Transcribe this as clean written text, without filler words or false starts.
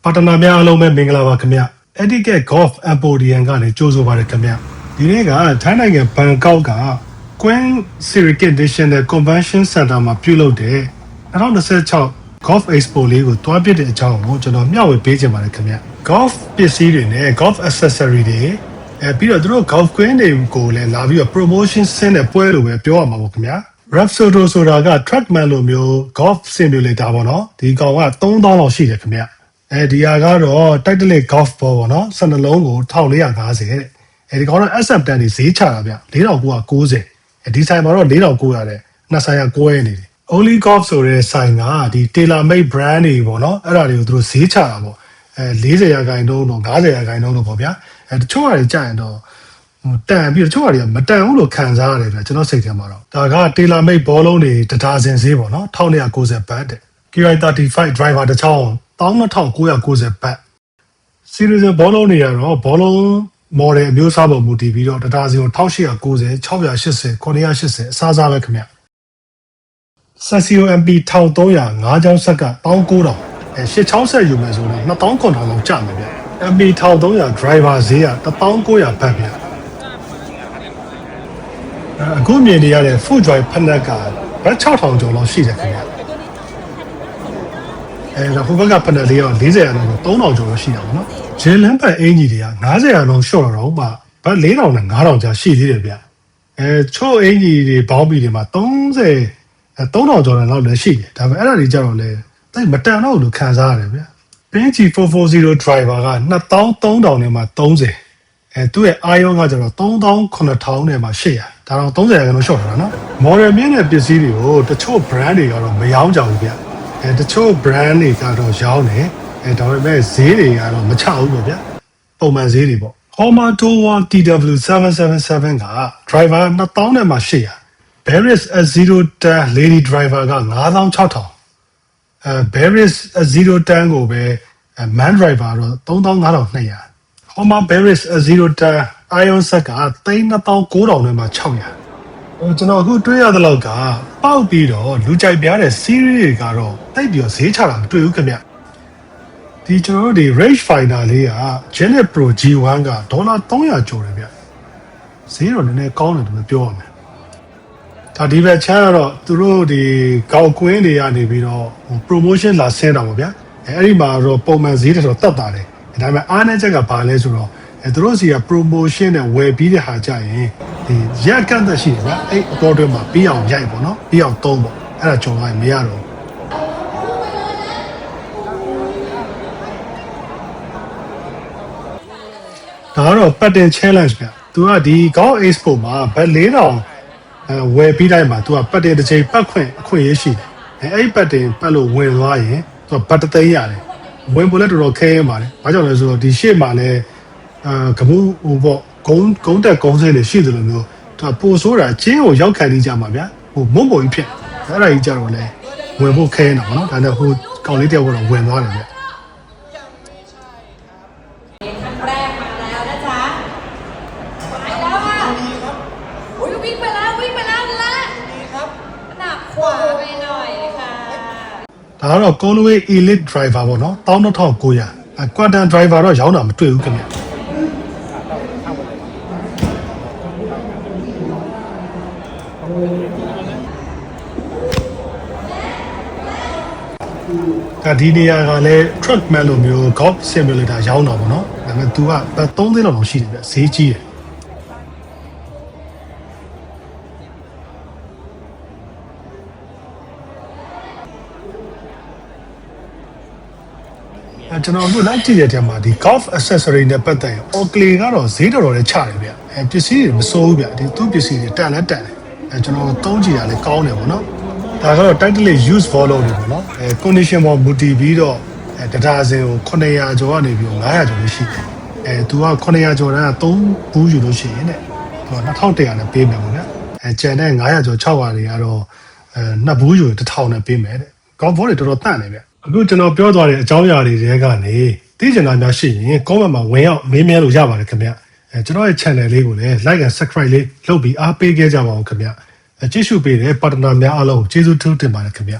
ပါတနာများအားလုံးပဲမင်္ဂလာပါခင်ဗျ Etiquette Golf Emporium ကနေကြိုးဆိုပါရခင်ဗျဒီနေ့ကထိုင်းနိုင်ငံဘန်ကောက်က Queen Sirikit National Convention Center မှာပြုလုပ်တဲ့2026 Golf Expo လေးကိုတွားပြတဲ့အကြောင်းကိုကျွန်တော်မျှဝေပေးချင်ပါတယ်ခင်ဗျ Golf ပစ္စည်းတွေနဲ့ Golf Accessory တွေပြီးတော့သူတို့ Golf Queen တွေကိုလည်းလာပြီးတော့ promotion ဆင်းတဲ့ပွဲလိုပဲပြောရမှာပေါ့ခင်ဗျ Rapsodo ဆိုတာက Trackman လိုမျိုး Golf Simulator ပေါ့နော်ဒီကောင်က3000လောက်ရှိတယ်ခင်ဗျဒီဟာကတော့တိုက်တလက် golf ball ပေါ့နော်12လုံးကို1450တဲ့ဒီကောင်တော့ SM10 တွေဈေးချတာဗျ4990ဒီဆိုင်မှာတော့4900တဲ့နှစ်ဆိုင်ကကိုးရဲနေတယ် Only Golf ဆိုတဲ့ဆိုင်ကဒီ tailor made brand တွေပေါ့နော်အဲ့ဒါတွေကိုသူတို့ဈေးချတာပေါ့40ရာခိုင်နှုန်းတော့50ရာခိုင်နှုန်းတော့ပေါ့ဗျာတချို့ဟာတွေကြာရင်တော့တန်ပြီးတချို့ဟာတွေကမတန်ဘူးလို့ခံစားရတယ်ဗျကျွန်တော်စိတ်ထဲမှာတော့ဒါက tailor made ဘောလုံးတွေတဒါဇင်ဈေးပေါ့နော်1290ဘတ်တဲ့ KI35 driver တစ်ချောင်း12990ဘတ် series ဘောလုံးတွေကတော့ဘောလုံး model အမျိုးအစားပေါ်မူတည်ပြီးတော့တဒါဇင်ကို1890 680 980အစားစားပဲခင်ဗျ Sensio MP 1300 5ချောင်းဆက်က19000 8ချောင်းဆက်ယူမယ်ဆိုတော့2900လောက်ကျမယ်ဗျ MP 1300 driver ဈေးက1900ဘတ်ဗျအခုမြင်နေရတဲ့ full joy ဖက်နက်ကဘတ်6000ကျော်လောက်ရှိတယ်ခင်ဗျဒါဟိုဘက်ကဖက်နက်လေးရော40ရာလောက်3000ကျော်လောက်ရှိတာပေါ့နော်ဂျယ်လန်ပတ်အင်ဂျီတွေက90ရာလောက်ရှော့တော့မှဘတ်4000နဲ့9000ကြာရှိသေးတယ်ဗျချို့အင်ဂျီတွေဘောင်းဘီတွေမှာ3000ကျော်လောက်လည်းရှိတယ်ဒါပေမဲ့အဲ့ဒါတွေကြတော့လေတိတ်မတန်တော့လို့ခံစားရတယ်ဗျ Ping G440 driver က23000နဲ့မှ30သူ့ရဲ့အာယောကကျတော့38000နဲ့မှ800ဒါတော့30ရာခိုင်နှုန်းရှော့တာနော် model မြင့်တဲ့ပစ္စည်းတွေကိုတချို့ brand တွေကတော့မရောင်းကြဘူးဗျတချို့ brand တွေကတော့ရောင်းတယ်ဒါပေမဲ့ဈေးတွေကတော့မချဘူးပေါ့ဗျပုံမှန်ဈေးတွေပေါ့ Honma Towa TW777 က driver 2000နဲ့မှ800 Barris S010 Lady Driver က9600Barris S010 ကိုပဲ Man Driver တော့35200 Honma Barris S010 Iron Set က39000နဲ့မှ600ကျွန်တော်အခုတွေးရတဲ့လောက်ကပေါက်ပြီးတော့လူကြိုက်ပြားတဲ့ series တွေကတော့တိတ်ပြီးဈေးချတာမတွေ့ဘူးခင်ဗျဒီကျွန်တော်တို့ဒီ Range Finder လေးက Genet Pro G1 ကဒေါ်လာ300ကျော်တယ်ဗျဈေးတော့နည်းနည်းကောင်းတယ်လို့ပြောရမယ်ဒါဒီဘက်ချမ်းကတော့သူတို့ဒီကောက်ကွင်းတွေကနေပြီးတော့ promotion လာဆင်းတာပေါ့ဗျာအဲ့ဒီမှာတော့ပုံမှန်ဈေးတွေတော့တက်တာတယ်ဒါပေမဲ့အားနည်းချက်ကဘာလဲဆိုတော့သူတို့စီက promotion နဲ့ဝယ်ပြီးတဲ့ဟာကြရင်ဒီရက်ကန့်သက်ရှိတယ်ဗျအဲ့အပေါ်တွင်းမှာပြီးအောင်ရိုက်ပေါ့နော်ပြီးအောင်သုံးပေါ့အဲ့ဒါကြော်လိုက်မရတော့ဒါကတော့ပတ်တင် challenge ဗျသူကဒီ Golf Expo မှာဘတ်4000ဝယ်ပြီးတိုင်းမှာသူကပတ်တင်တစ်ချိန်ပတ်ခွင့်အခွင့်ရရှိတယ်အဲ့ပတ်တင်ပတ်လို့ဝင်သွားရင်သူကဘတ်တသိန်းရတယ်ဝင်ဖို့လည်းတော်တော်ခဲရပါတယ်ဘာကြောင့်လဲဆိုတော့ဒီရှေ့မှာလည်းကမှုဟိုပေါ့ကုန်းတက်ကုန်းစင်းတွေရှိသလိုမျိုးသူကပိုဆိုးတာကျင်းကိုရောက်ခံနေကြမှာဗျာဟိုမုံပုံကြီးဖြစ်အဲ့ဒါကြီးကြတော့လေဝင်ဖို့ခဲနေတာပေါ့နော်ဒါနဲ့ဟိုကောင်လေးတယောက်ကတော့ဝင်သွားတယ်ဗျဒါကတော့ Conway Elite Driver ပေါ့နော်12900 Quantum Driver တော့ရောင်းတာမတွေ့ဘူးခင်ဗျဒီနေရာကလည်း Trackman လိုမျိုး Golf Simulator ရောင်းတာပေါ့နော်ဒါပေမဲ့ तू က3သိန်းလောက်ရှိတယ်ဗျဈေးကြီးတယ်ကျွန်တော်တို့လိုက်ကြည့်တဲ့ထဲမှာဒီ golf accessory နဲ့ပတ်သက်ရင် Oakley ကတော့ဈေးတော်တော်လေးချတယ်ဗျပစ္စည်းတွေမစိုးဘူးဗျဒီသူ့ပစ္စည်းတွေတန်လဲတန်တယ်ကျွန်တော်သုံးကြည့်ရလဲကောင်းတယ်ပေါ့နော်ဒါကတော့ title use volume တွေပေါ့နော်condition ပေါ်မူတည်ပြီးတော့တဒါဇင်ကို900ကျော်ကနေပြီး900ကျော်လို့ရှိတယ်သူက900ကျော်တန်းက3ဘူးယူလို့ရှိရင်တဲ့သူက2100နဲ့ပေးမယ်ပေါ့ဗျကျန်တဲ့900ကျော်600တွေကတော့2ဘူးယူရင်1000နဲ့ပေးမယ်တဲ့ golf ball တွေတော်တော်တန်တယ်ဗျအခုကျွန်တော်ပြောသွားတဲ့အကြောင်းအရာတွေထဲကနေသိချင်တာများရှိရင် comment မှာဝင်ရောက်မေးမြန်းလို့ရပါတယ်ခင်ဗျကျွန်တော်ရဲ့ channel လေးကိုလည်း like and subscribe လေးလုပ်ပြီးအားပေးခဲ့ကြပါဦးခင်ဗျကြည့်ရှုပေးတဲ့ partner များအားလုံးကိုကျေးဇူးထူးတင်ပါတယ်ခင်ဗျ